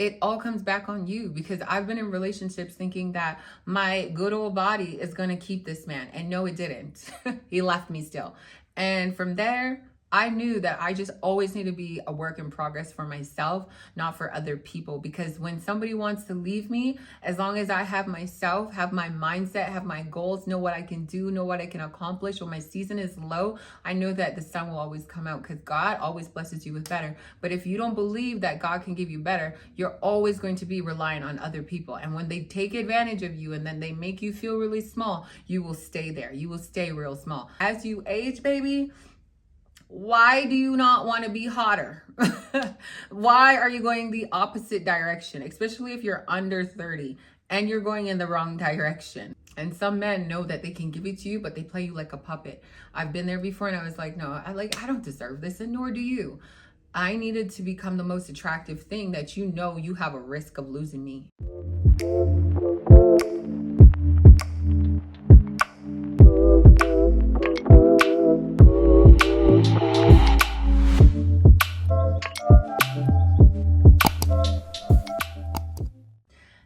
it all comes back on you, because I've been in relationships thinking that my good old body is going to keep this man. And no, it didn't. He left me still. And from there, I knew that I just always need to be a work in progress for myself, not for other people. Because when somebody wants to leave me, as long as I have myself, have my mindset, have my goals, know what I can do, know what I can accomplish, when my season is low, I know that the sun will always come out, because God always blesses you with better. But if you don't believe that God can give you better, you're always going to be relying on other people. And when they take advantage of you and then they make you feel really small, you will stay there. You will stay real small. As you age, baby, why do you not want to be hotter? Why are you going the opposite direction, especially if you're under 30 and you're going in the wrong direction? And some men know that they can give it to you, but they play you like a puppet. I've been there before, and I was like, no, I don't deserve this, and nor do you. I needed to become the most attractive thing that you know you have a risk of losing me.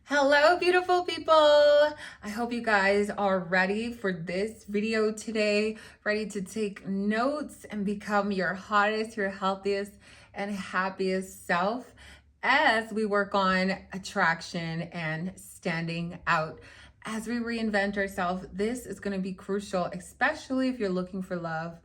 Hello, beautiful people. I hope you guys are ready for this video today, ready to take notes and become your hottest, your healthiest, and happiest self as we work on attraction and standing out. As we reinvent ourselves, this is going to be crucial, especially if you're looking for love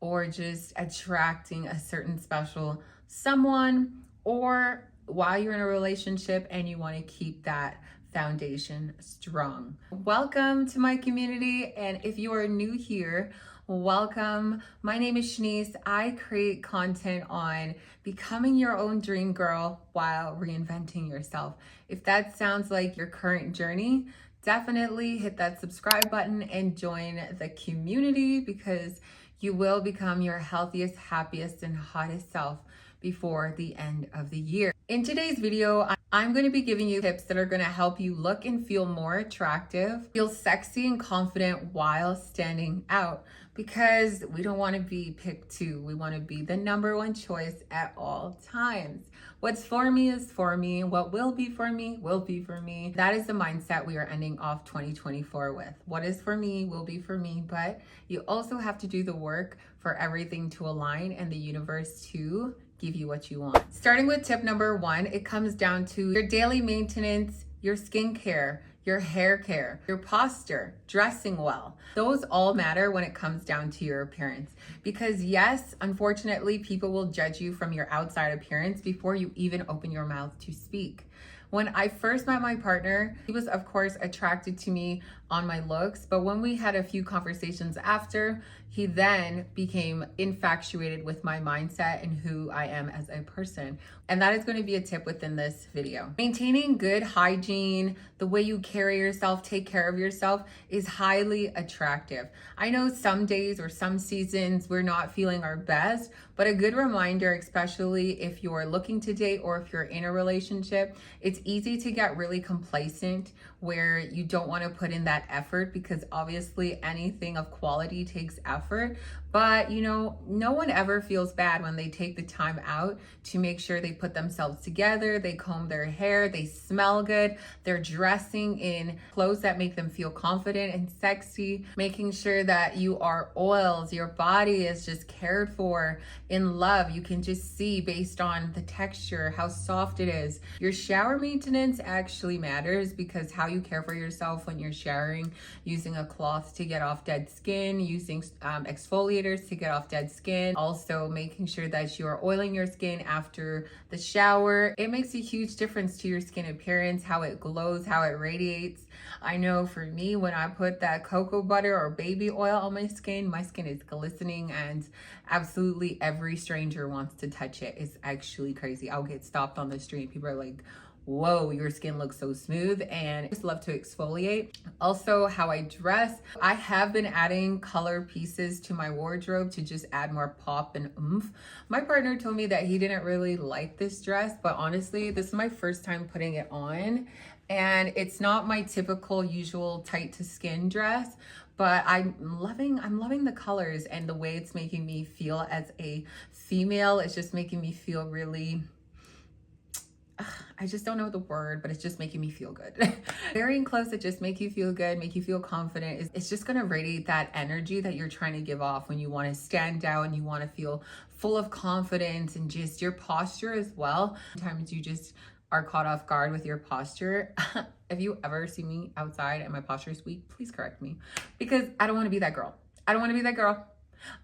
or just attracting a certain special someone, or while you're in a relationship and you want to keep that foundation strong. Welcome to my community, and if you are new here, welcome. My name is Shanice. I create content on becoming your own dream girl while reinventing yourself. If that sounds like your current journey, definitely hit that subscribe button and join the community, because you will become your healthiest, happiest, and hottest self before the end of the year. In today's video, I'm going to be giving you tips that are going to help you look and feel more attractive, feel sexy and confident while standing out, because we don't want to be pick two. We want to be the number one choice at all times. What's for me is for me. What will be for me will be for me. That is the mindset we are ending off 2024 with. What is for me will be for me, but you also have to do the work for everything to align and the universe to give you what you want. Starting with tip number one, it comes down to your daily maintenance, your skincare, your hair care, your posture, dressing well. Those all matter when it comes down to your appearance. Because yes, unfortunately, people will judge you from your outside appearance before you even open your mouth to speak. When I first met my partner, he was of course attracted to me on my looks, but when we had a few conversations after, he then became infatuated with my mindset and who I am as a person. And that is going to be a tip within this video. Maintaining good hygiene, the way you carry yourself, take care of yourself, is highly attractive. I know some days or some seasons we're not feeling our best, but a good reminder, especially if you're looking to date or if you're in a relationship, it's easy to get really complacent where you don't want to put in that effort, because obviously anything of quality takes effort. But you know, no one ever feels bad when they take the time out to make sure they put themselves together, they comb their hair, they smell good, they're dressing in clothes that make them feel confident and sexy, making sure that you are oiled, your body is just cared for, in love. You can just see based on the texture, how soft it is. Your shower maintenance actually matters, because how you care for yourself when you're showering, using a cloth to get off dead skin, using exfoliators to get off dead skin, also making sure that you are oiling your skin after the shower. It makes a huge difference to your skin appearance, how it glows, how it radiates. I know for me, when I put that cocoa butter or baby oil on my skin is glistening, and absolutely every stranger wants to touch it. It's actually crazy. I'll get stopped on the street. People are like, whoa, your skin looks so smooth. And I just love to exfoliate. Also, how I dress. I have been adding color pieces to my wardrobe to just add more pop and oomph. My partner told me that he didn't really like this dress, but honestly, this is my first time putting it on. And it's not my typical usual tight to skin dress, but I'm loving the colors and the way it's making me feel as a female. It's just making me feel really, I just don't know the word, but it's just making me feel good. Wearing clothes that just make you feel good, make you feel confident, it's just gonna radiate that energy that you're trying to give off when you wanna stand out and you wanna feel full of confidence, and just your posture as well. Sometimes you just are caught off guard with your posture. If you ever see me outside and my posture is weak, please correct me, because I don't wanna be that girl. I don't wanna be that girl.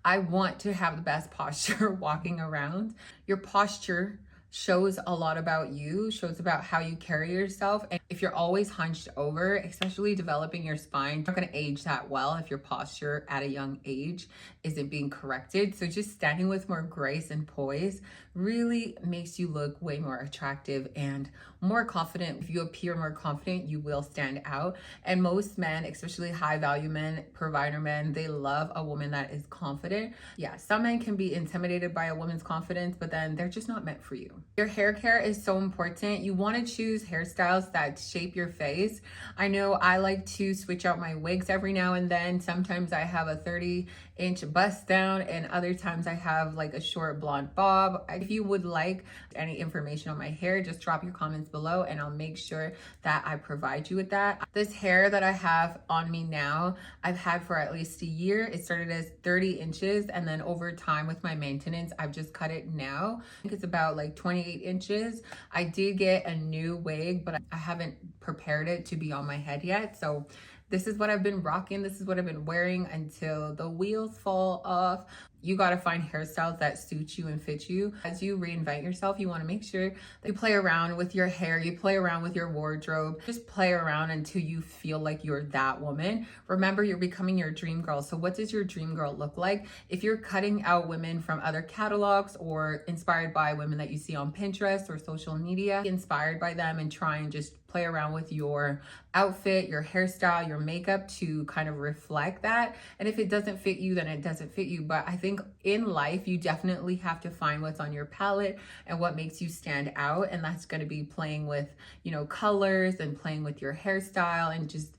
I want to have the best posture walking around. Your posture shows a lot about you, shows about how you carry yourself. And if you're always hunched over, especially developing your spine, you're not gonna age that well if your posture at a young age isn't being corrected. So just standing with more grace and poise really makes you look way more attractive and more confident. If you appear more confident, you will stand out. And most men, especially high value men, provider men, they love a woman that is confident. Yeah, some men can be intimidated by a woman's confidence, but then they're just not meant for you. Your hair care is so important. You want to choose hairstyles that shape your face. I know I like to switch out my wigs every now and then. Sometimes I have a 30-inch bust down, and other times I have like a short blonde bob. If you would like any information on my hair, just drop your comments below and I'll make sure that I provide you with that. This hair that I have on me now, I've had for at least a year. It started as 30 inches, and then over time with my maintenance, I've just cut it now. I think it's about like 28 inches. I did get a new wig, but I haven't prepared it to be on my head yet. So this is what I've been rocking. This is what I've been wearing until the wheels fall off. You got to find hairstyles that suit you and fit you. As you reinvent yourself, you want to make sure that you play around with your hair, you play around with your wardrobe, just play around until you feel like you're that woman. Remember, you're becoming your dream girl. So what does your dream girl look like? If you're cutting out women from other catalogs or inspired by women that you see on Pinterest or social media, inspired by them and try and just play around with your outfit, your hairstyle, your makeup to kind of reflect that. And if it doesn't fit you, then it doesn't fit you. But I think in life, you definitely have to find what's on your palette and what makes you stand out. And that's going to be playing with, colors and playing with your hairstyle, and just,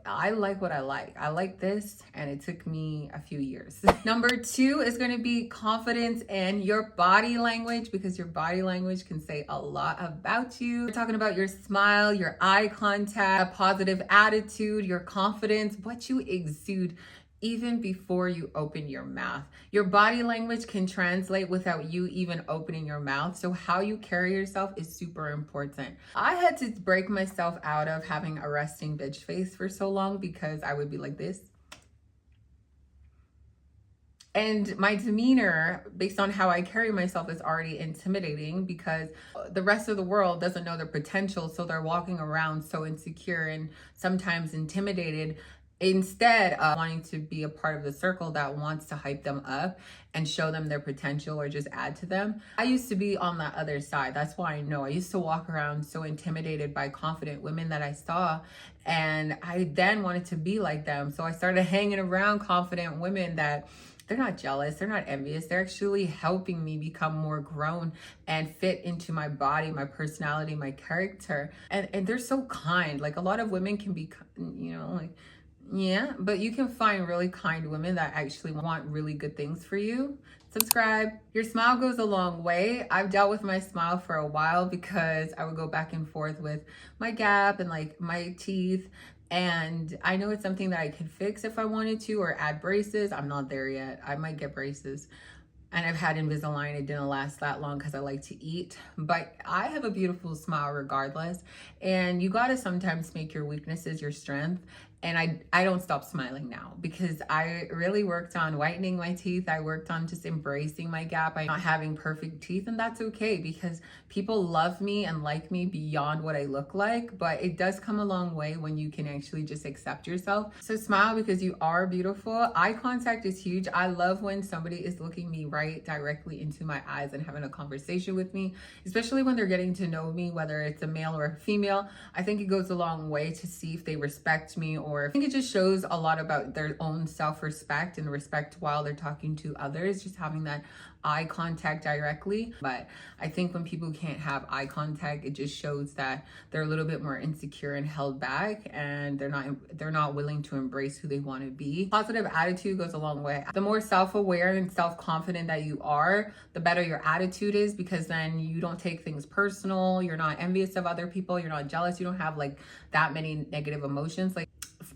I like what I like. I like this, and it took me a few years. Number 2 is going to be confidence and your body language, because your body language can say a lot about you. We're talking about your smile, your eye contact, a positive attitude, your confidence, what you exude even before you open your mouth. Your body language can translate without you even opening your mouth. So how you carry yourself is super important. I had to break myself out of having a resting bitch face for so long, because I would be like this. And my demeanor, based on how I carry myself, is already intimidating, because the rest of the world doesn't know their potential. So they're walking around so insecure and sometimes intimidated, instead of wanting to be a part of the circle that wants to hype them up and show them their potential or just add to them. I used to be on that other side. That's why I know. I used to walk around so intimidated by confident women that I saw, and I then wanted to be like them. So I started hanging around confident women that they're not jealous, they're not envious, they're actually helping me become more grown and fit into my body, my personality, my character. And they're so kind. Like, a lot of women can be, yeah, but you can find really kind women that actually want really good things for you. Subscribe. Your smile goes a long way. I've dealt with my smile for a while, because I would go back and forth with my gap and like my teeth. And I know it's something that I could fix if I wanted to, or add braces. I'm not there yet. I might get braces. And I've had Invisalign. It didn't last that long because I like to eat. But I have a beautiful smile regardless. And you got to sometimes make your weaknesses your strength. And I don't stop smiling now, because I really worked on whitening my teeth. I worked on just embracing my gap. I'm not having perfect teeth, and that's okay, because people love me and like me beyond what I look like. But it does come a long way when you can actually just accept yourself. So smile, because you are beautiful. Eye contact is huge. I love when somebody is looking me right directly into my eyes and having a conversation with me, especially when they're getting to know me, whether it's a male or a female. I think it goes a long way to see if they respect me, or I think it just shows a lot about their own self-respect and respect while they're talking to others. Just having that eye contact directly. But I think when people can't have eye contact, it just shows that they're a little bit more insecure and held back, and they're not willing to embrace who they want to be. Positive attitude goes a long way. The more self-aware and self-confident that you are, the better your attitude is, because then you don't take things personal. You're not envious of other people. You're not jealous. You don't have like that many negative emotions. Like,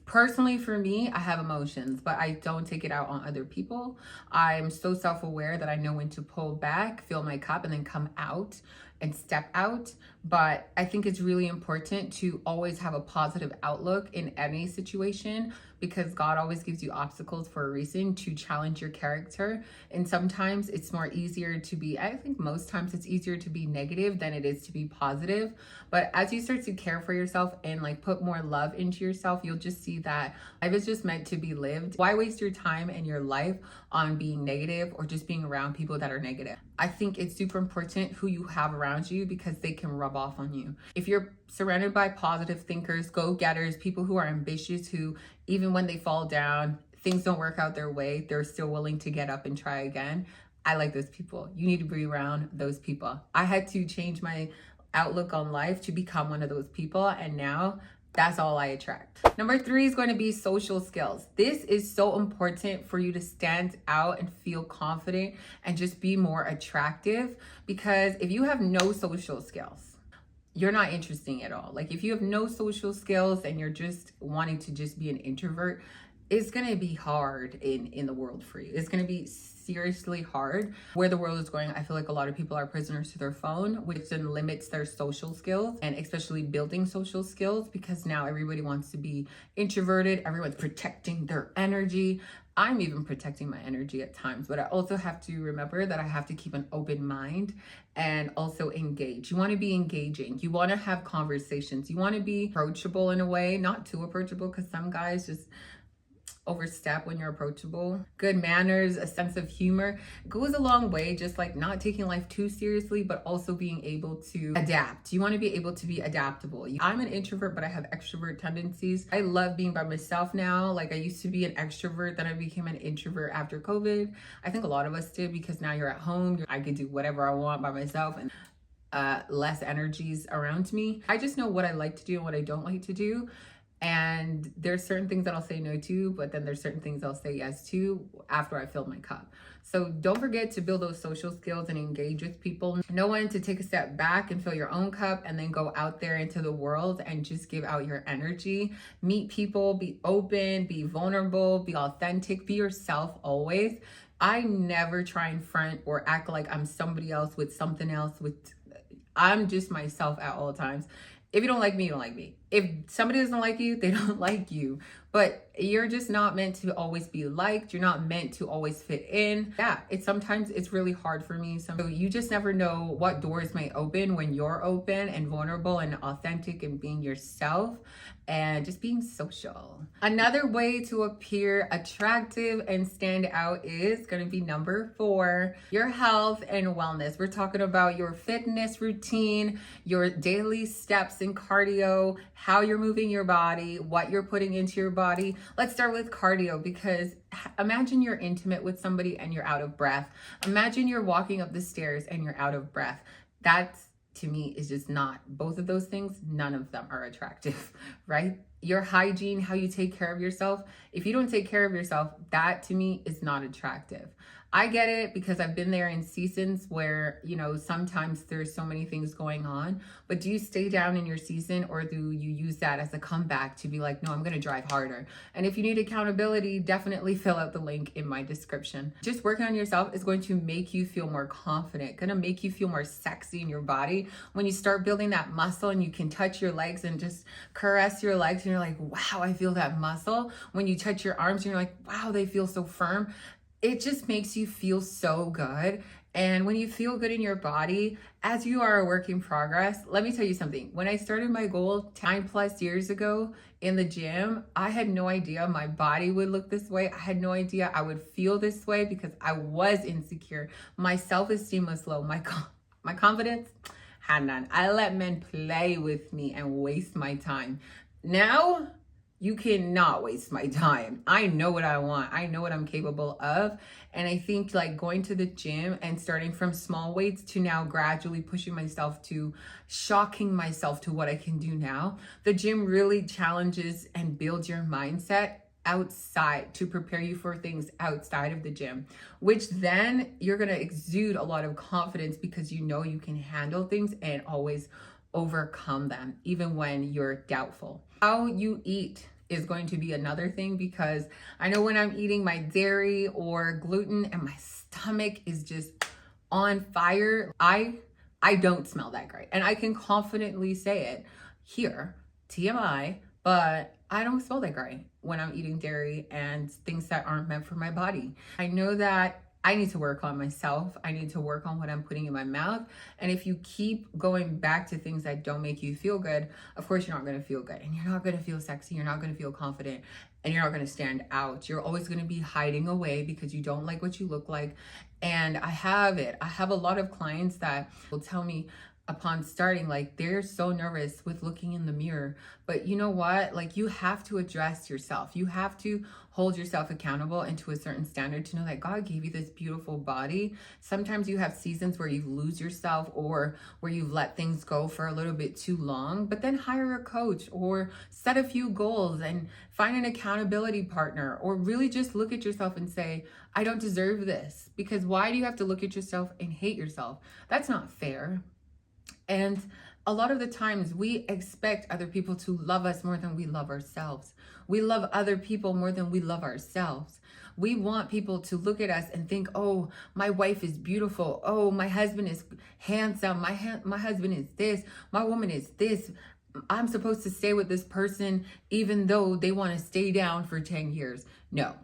personally, for me, I have emotions, but I don't take it out on other people. I'm so self-aware that I know when to pull back, fill my cup, and then come out and step out. But I think it's really important to always have a positive outlook in any situation, because God always gives you obstacles for a reason, to challenge your character. And sometimes it's more easier to be, I think most times it's easier to be negative than it is to be positive. But as you start to care for yourself and like put more love into yourself, you'll just see that life is just meant to be lived. Why waste your time and your life on being negative or just being around people that are negative? I think it's super important who you have around you, because they can rub off on you. If you're surrounded by positive thinkers, go-getters, people who are ambitious, who even when they fall down, things don't work out their way, they're still willing to get up and try again. I like those people. You need to be around those people. I had to change my outlook on life to become one of those people, and now that's all I attract. Number 3 is going to be social skills. This is so important for you to stand out and feel confident and just be more attractive, because if you have no social skills, you're not interesting at all. Like, if you have no social skills and you're just wanting to just be an introvert, it's going to be hard in the world for you. It's going to be seriously hard. Where the world is going, I feel like a lot of people are prisoners to their phone, which then limits their social skills, and especially building social skills, because now everybody wants to be introverted. Everyone's protecting their energy. I'm even protecting my energy at times, but I also have to remember that I have to keep an open mind and also engage. You want to be engaging. You want to have conversations. You want to be approachable in a way, not too approachable, because some guys just overstep when you're approachable. Good manners, a sense of humor goes a long way, just like not taking life too seriously, but also being able to adapt. You want to be able to be adaptable. I'm an introvert, but I have extrovert tendencies. I love being by myself now. Like, I used to be an extrovert, then I became an introvert after COVID. I think a lot of us did, because now you're at home. I could do whatever I want by myself, and less energies around me. I just know what I like to do and what I don't like to do. And there's certain things that I'll say no to, but then there's certain things I'll say yes to after I fill my cup. So don't forget to build those social skills and engage with people. Know when to take a step back and fill your own cup, and then go out there into the world and just give out your energy. Meet people, be open, be vulnerable, be authentic, be yourself always. I never try and front or act like I'm somebody else with something else. I'm just myself at all times. If you don't like me, you don't like me. If somebody doesn't like you, they don't like you. But you're just not meant to always be liked. You're not meant to always fit in. Yeah, sometimes it's really hard for me. So you just never know what doors may open when you're open and vulnerable and authentic and being yourself and just being social. Another way to appear attractive and stand out is going to be number 4, your health and wellness. We're talking about your fitness routine, your daily steps in cardio, how you're moving your body, what you're putting into your body. Let's start with cardio, because imagine you're intimate with somebody and you're out of breath. Imagine you're walking up the stairs and you're out of breath. That's, to me, is just not, both of those things, none of them are attractive, right? Your hygiene, how you take care of yourself. If you don't take care of yourself, that to me is not attractive. I get it, because I've been there in seasons where, sometimes there's so many things going on, but do you stay down in your season, or do you use that as a comeback to be like, no, I'm going to drive harder? And if you need accountability, definitely fill out the link in my description. Just working on yourself is going to make you feel more confident, going to make you feel more sexy in your body. When you start building that muscle and you can touch your legs and just caress your legs and you're like, wow, I feel that muscle. When you touch your arms and you're like, wow, they feel so firm. It just makes you feel so good. And when you feel good in your body, as you are a work in progress, let me tell you something. When I started my goal 10+ years ago in the gym, I had no idea my body would look this way. I had no idea I would feel this way, because I was insecure. My self-esteem was low. My confidence had none. I let men play with me and waste my time. Now, You cannot waste my time. I know what I want. I know what I'm capable of. And I think like going to the gym and starting from small weights to now gradually pushing myself to shocking myself to what I can do now. The gym really challenges and builds your mindset outside to prepare you for things outside of the gym, which then you're going to exude a lot of confidence because you know you can handle things and always overcome them, even when you're doubtful. How you eat is going to be another thing, because I know when I'm eating my dairy or gluten and my stomach is just on fire, I don't smell that great. And I can confidently say it here, TMI, but I don't smell that great when I'm eating dairy and things that aren't meant for my body. I know that I need to work on myself. I need to work on what I'm putting in my mouth. And if you keep going back to things that don't make you feel good, of course you're not going to feel good, and you're not going to feel sexy. You're not going to feel confident, and you're not going to stand out. You're always going to be hiding away because you don't like what you look like. And I have a lot of clients that will tell me upon starting, like, they're so nervous with looking in the mirror. But you know what? Like, you have to address yourself. You have to hold yourself accountable and to a certain standard to know that God gave you this beautiful body. Sometimes you have seasons where you lose yourself or where you've let things go for a little bit too long, but then hire a coach or set a few goals and find an accountability partner, or really just look at yourself and say, I don't deserve this. Because why do you have to look at yourself and hate yourself? That's not fair. And a lot of the times we expect other people to love us more than we love ourselves. We love other people more than we love ourselves. We want people to look at us and think, oh, my wife is beautiful. Oh, my husband is handsome. My husband is this. My woman is this. I'm supposed to stay with this person even though they want to stay down for 10 years. No.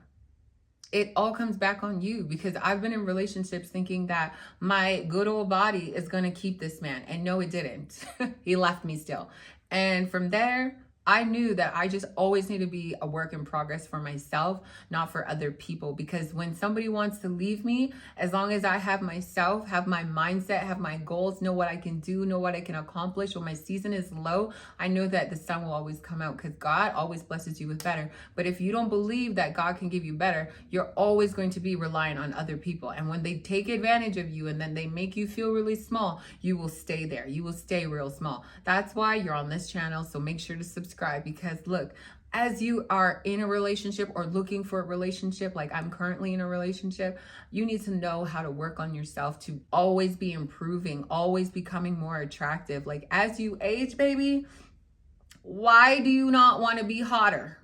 It all comes back on you, because I've been in relationships thinking that my good old body is going to keep this man. And no, it didn't. He left me still. And from there, I knew that I just always need to be a work in progress for myself, not for other people. Because when somebody wants to leave me, as long as I have myself, have my mindset, have my goals, know what I can do, know what I can accomplish, when my season is low, I know that the sun will always come out, because God always blesses you with better. But if you don't believe that God can give you better, you're always going to be relying on other people. And when they take advantage of you and then they make you feel really small, you will stay there. You will stay real small. That's why you're on this channel. So make sure to subscribe, because look, as you are in a relationship or looking for a relationship, like I'm currently in a relationship, you need to know how to work on yourself to always be improving, always becoming more attractive. Like, as you age, baby, why do you not want to be hotter?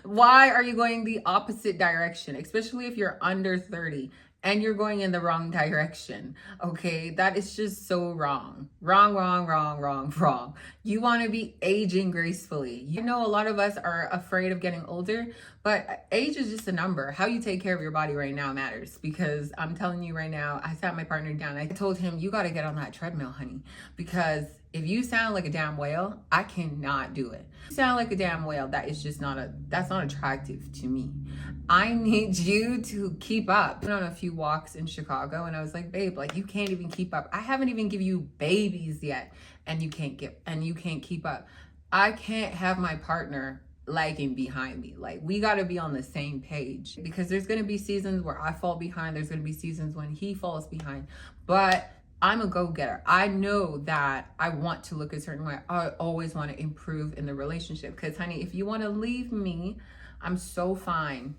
Why are you going the opposite direction, especially if you're under 30? And you're going in the wrong direction, okay? That is just so wrong. Wrong, wrong, wrong, wrong, wrong. You want to be aging gracefully. You know, a lot of us are afraid of getting older, but age is just a number. How you take care of your body right now matters, because I'm telling you right now, I sat my partner down. I told him, you got to get on that treadmill, honey, because if you sound like a damn whale, I cannot do it. You sound like a damn whale, that's not attractive to me. I need you to keep up. I went on a few walks in Chicago and I was like, babe, like, you can't even keep up. I haven't even given you babies yet, and you can't keep up. I can't have my partner lagging behind me. Like, we got to be on the same page, because there's going to be seasons where I fall behind. There's going to be seasons when he falls behind, but I'm a go-getter. I know that I want to look a certain way. I always want to improve in the relationship, because honey, if you want to leave me, I'm so fine.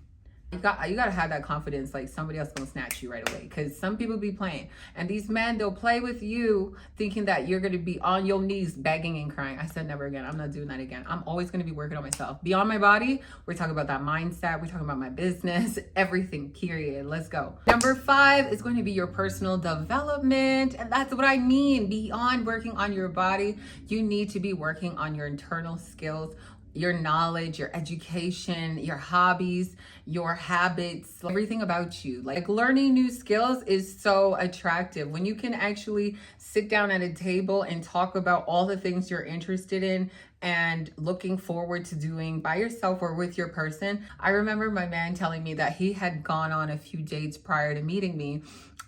You got to have that confidence, like somebody else gonna snatch you right away, because some people be playing, and these men, they'll play with you thinking that you're gonna be on your knees begging and crying. I said never again. I'm not doing that again. I'm always gonna be working on myself. Beyond my body, we're talking about that mindset, we're talking about my business, everything, period. Let's go. Number 5 is going to be your personal development, and that's what I mean. Beyond working on your body, you need to be working on your internal skills, your knowledge, your education, your hobbies, your habits, everything about you. Like, learning new skills is so attractive when you can actually sit down at a table and talk about all the things you're interested in and looking forward to doing by yourself or with your person. I remember my man telling me that he had gone on a few dates prior to meeting me,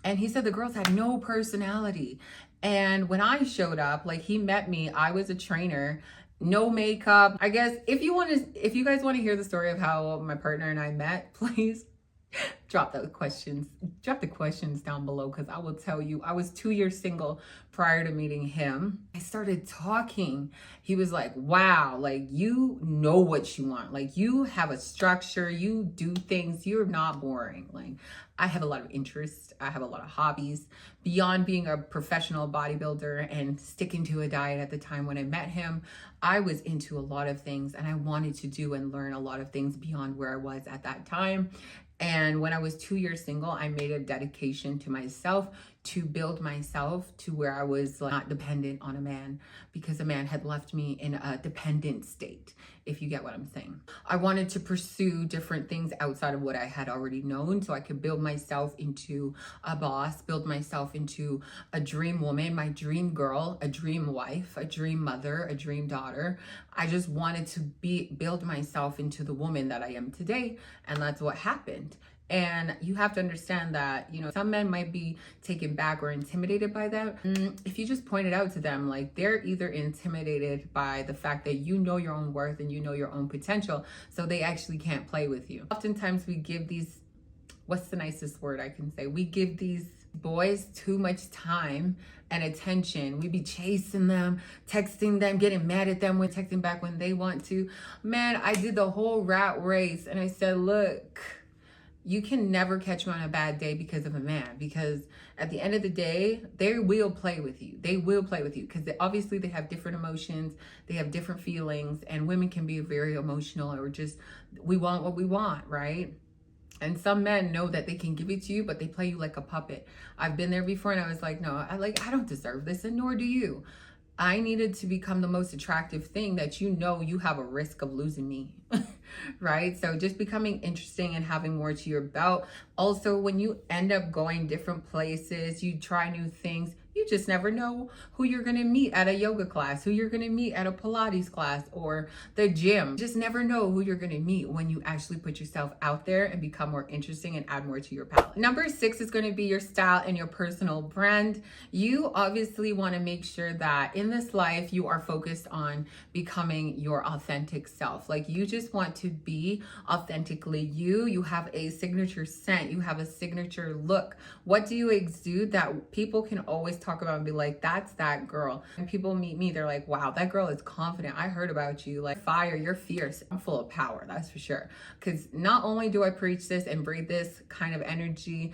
and he said the girls had no personality. And when I showed up, like, he met me, I was a trainer. no makeup. I guess if you guys want to hear the story of how my partner and I met, please drop the questions down below, because I will tell you, I was 2 years single prior to meeting him. I started talking. He was like, wow, like, you know what you want. Like, you have a structure, you do things, you're not boring. Like, I have a lot of interests, I have a lot of hobbies beyond being a professional bodybuilder and sticking to a diet. At the time when I met him, I was into a lot of things, and I wanted to do and learn a lot of things beyond where I was at that time. And when I was 2 years single, I made a dedication to myself to build myself to where I was not dependent on a man, because a man had left me in a dependent state, if you get what I'm saying. I wanted to pursue different things outside of what I had already known, so I could build myself into a boss, build myself into a dream woman, my dream girl, a dream wife, a dream mother, a dream daughter. I just wanted to build myself into the woman that I am today, and that's what happened. And you have to understand that, you know, some men might be taken back or intimidated by that. If you just point it out to them, like, they're either intimidated by the fact that you know your own worth and you know your own potential, so they actually can't play with you. Oftentimes we give these, what's the nicest word I can say? We give these boys too much time and attention. We be chasing them, texting them, getting mad at them when texting back when they want to. Man, I did the whole rat race, and I said, look, you can never catch me on a bad day because of a man, because at the end of the day, they will play with you. They will play with you because obviously they have different emotions, they have different feelings, and women can be very emotional, or just, we want what we want, right? And some men know that they can give it to you, but they play you like a puppet. I've been there before, and I was like, no, I don't deserve this, and nor do you. I needed to become the most attractive thing that you know you have a risk of losing me, right? So just becoming interesting and having more to your belt. Also, when you end up going different places, you try new things, you just never know who you're going to meet at a yoga class, who you're going to meet at a Pilates class or the gym. Just never know who you're going to meet when you actually put yourself out there and become more interesting and add more to your palette. Number 6 is going to be your style and your personal brand. You obviously want to make sure that in this life you are focused on becoming your authentic self. Like, you just want to be authentically you. You have a signature scent, you have a signature look. What do you exude that people can always talk about and be like, that's that girl? And people meet me, they're like, wow, that girl is confident. I heard about you, like, fire, you're fierce. I'm full of power, that's for sure. Because not only do I preach this and breathe this kind of energy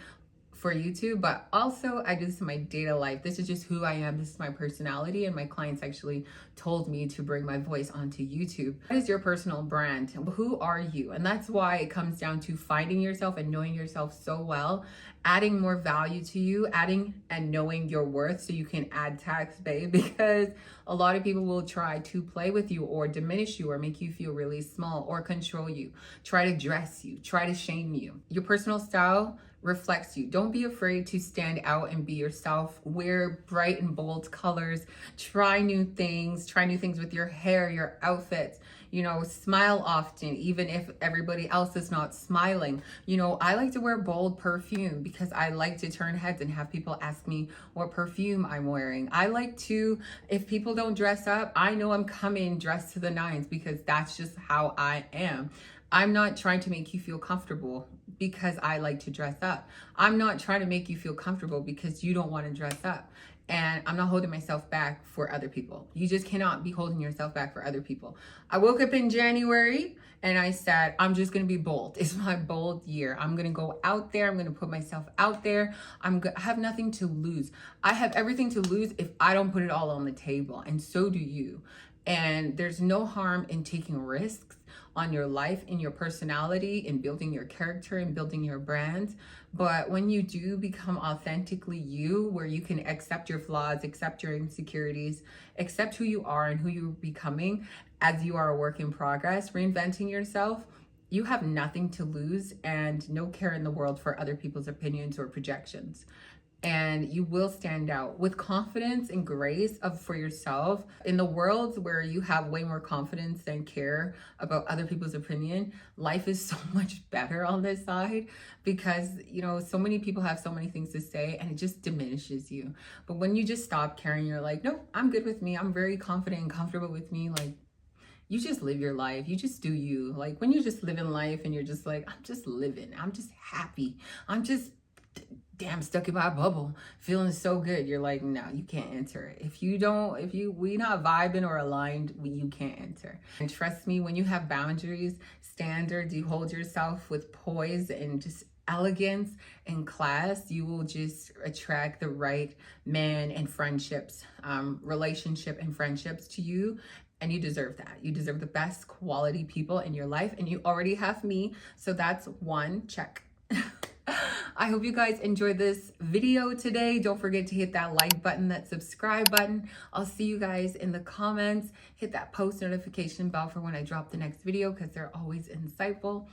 for YouTube, but also I do this in my daily life. This is just who I am. This is my personality, and my clients actually told me to bring my voice onto YouTube. What is your personal brand? Who are you? And that's why it comes down to finding yourself and knowing yourself so well, adding more value to you, adding and knowing your worth so you can add tax, babe, because a lot of people will try to play with you or diminish you or make you feel really small or control you, try to dress you, try to shame you. Your personal style reflects you. Don't be afraid to stand out and be yourself. Wear bright and bold colors. Try new things with your hair, your outfits. You know, smile often, even if everybody else is not smiling. You know, I like to wear bold perfume because I like to turn heads and have people ask me what perfume I'm wearing. I like to, if people don't dress up, I know I'm coming dressed to the nines because that's just how I am. I'm not trying to make you feel comfortable because I like to dress up. I'm not trying to make you feel comfortable because you don't want to dress up. And I'm not holding myself back for other people. You just cannot be holding yourself back for other people. I woke up in January and I said, I'm just going to be bold. It's my bold year. I'm going to go out there. I'm going to put myself out there. I have nothing to lose. I have everything to lose if I don't put it all on the table. And so do you. And there's no harm in taking risks on your life, in your personality, in building your character and building your brand. But when you do become authentically you, where you can accept your flaws, accept your insecurities, accept who you are and who you're becoming as you are a work in progress, reinventing yourself, you have nothing to lose and no care in the world for other people's opinions or projections. And you will stand out with confidence and grace for yourself. In the world where you have way more confidence than care about other people's opinion, life is so much better on this side because, you know, so many people have so many things to say and it just diminishes you. But when you just stop caring, you're like, no, I'm good with me. I'm very confident and comfortable with me. Like, you just live your life. You just do you. Like when you're just living life and you're just like, I'm just living. I'm just happy. I'm just damn stuck in my bubble, feeling so good. You're like, no, you can't enter. If we not vibing or aligned, you can't enter. And trust me, when you have boundaries, standards, you hold yourself with poise and just elegance and class, you will just attract the right man and friendships, relationship and friendships to you. And you deserve that. You deserve the best quality people in your life, and you already have me. So that's one check. I hope you guys enjoyed this video today. Don't forget to hit that like button, that subscribe button. I'll see you guys in the comments. Hit that post notification bell for when I drop the next video because they're always insightful.